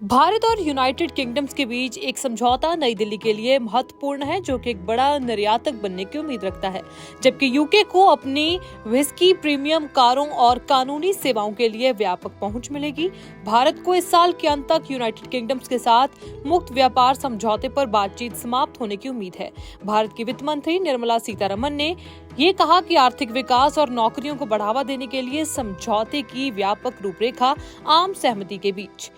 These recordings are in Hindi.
भारत और यूनाइटेड किंगडम्स के बीच एक समझौता नई दिल्ली के लिए महत्वपूर्ण है, जो कि एक बड़ा निर्यातक बनने की उम्मीद रखता है। जबकि यूके को अपनी व्हिस्की, प्रीमियम कारों और कानूनी सेवाओं के लिए व्यापक पहुंच मिलेगी। भारत को इस साल के अंत तक यूनाइटेड किंगडम्स के साथ मुक्त व्यापार समझौते पर बातचीत समाप्त होने की उम्मीद है। भारत की वित्त मंत्री निर्मला सीतारमण ने ये कहा कि आर्थिक विकास और नौकरियों को बढ़ावा देने के लिए समझौते की व्यापक रूपरेखा आम सहमति के बीच।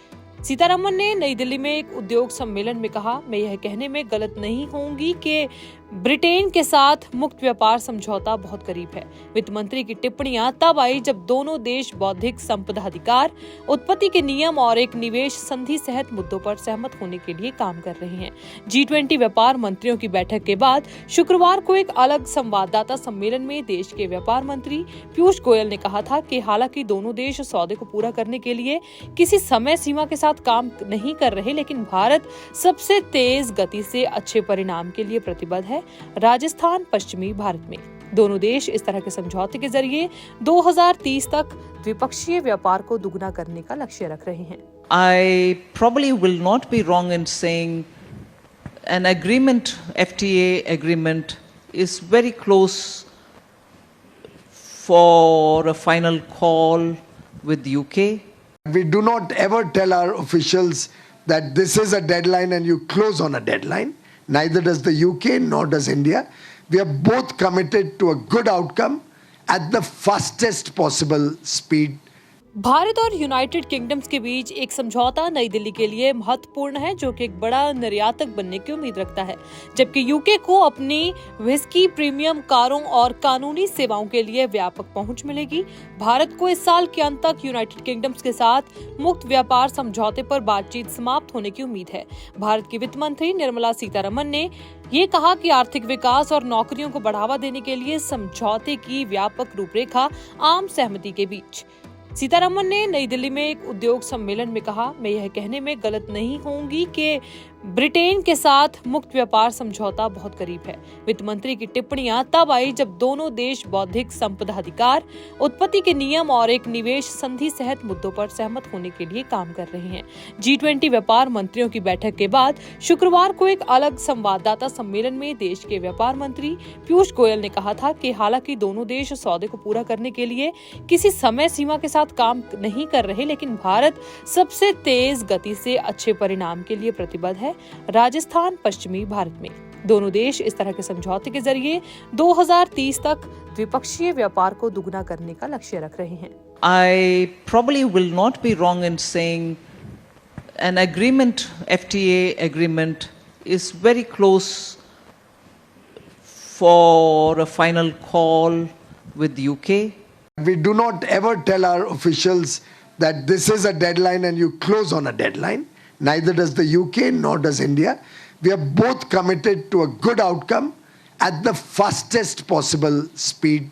सीतारमण ने नई दिल्ली में एक उद्योग सम्मेलन में कहा, मैं यह कहने में गलत नहीं होंगी कि ब्रिटेन के साथ मुक्त व्यापार समझौता बहुत करीब है। वित्त मंत्री की टिप्पणियां तब आई जब दोनों देश बौद्धिक संपदा अधिकार, उत्पत्ति के नियम और एक निवेश संधि सहित मुद्दों पर सहमत होने के लिए काम कर रहे हैं। G20 व्यापार मंत्रियों की बैठक के बाद शुक्रवार को एक अलग संवाददाता सम्मेलन में देश के व्यापार मंत्री पीयूष गोयल ने कहा था कि हालांकि दोनों देश सौदे को पूरा करने के लिए किसी समय सीमा के साथ काम नहीं कर रहे, लेकिन भारत सबसे तेज गति से अच्छे परिणाम के लिए प्रतिबद्ध है। राजस्थान पश्चिमी भारत में दोनों देश इस तरह के समझौते के जरिए 2030 तक द्विपक्षीय व्यापार को दुगना करने का लक्ष्य रख रहे हैं। I probably will not be wrong in saying an agreement, FTA agreement, is very close for a final call with the UK. We do not ever tell our officials that this is a deadline and you close on a deadline. Neither does the UK nor does India. We are both committed to a good outcome at the fastest possible speed. Bharat और यूनाइटेड किंगडम्स के बीच एक समझौता नई दिल्ली के लिए महत्वपूर्ण है, जो कि एक बड़ा निर्यातक बनने की उम्मीद रखता है। जबकि यूके को अपनी व्हिस्की, प्रीमियम कारों और कानूनी सेवाओं के लिए व्यापक पहुंच मिलेगी। भारत को इस साल के अंत तक यूनाइटेड किंगडम्स के साथ मुक्त व्यापार समझौते पर बातचीत समाप्त होने की उम्मीद है। भारत की वित्त मंत्री निर्मला सीतारमण ने ये कहा कि आर्थिक विकास और नौकरियों को बढ़ावा देने के लिए समझौते की व्यापक रूपरेखा आम सहमति के बीच। सीतारमण ने नई दिल्ली में एक उद्योग सम्मेलन में कहा, मैं यह कहने में गलत नहीं होंगी कि ब्रिटेन के साथ मुक्त व्यापार समझौता बहुत करीब है। वित्त मंत्री की टिप्पणियां तब आई जब दोनों देश बौद्धिक संपदा अधिकार, उत्पत्ति के नियम और एक निवेश संधि सहित मुद्दों पर सहमत होने के लिए काम कर रहे हैं। G20 व्यापार मंत्रियों की बैठक के बाद शुक्रवार को एक अलग संवाददाता सम्मेलन में देश के व्यापार मंत्री पीयूष गोयल ने कहा था कि हालांकि दोनों देश सौदे को पूरा करने के लिए किसी समय सीमा के साथ काम नहीं कर रहे, लेकिन भारत सबसे तेज गति से अच्छे परिणाम के लिए प्रतिबद्ध है। राजस्थान पश्चिमी भारत में दोनों देश इस तरह के समझौते के जरिए 2030 तक द्विपक्षीय व्यापार को दुगना करने का लक्ष्य रख रहे हैं। I probably will not be wrong in saying an agreement, FTA agreement, is very close for a final call with the UK. We do not ever tell our officials that this is a deadline and you close on a deadline. Neither does the UK nor does India. We are both committed to a good outcome at the fastest possible speed.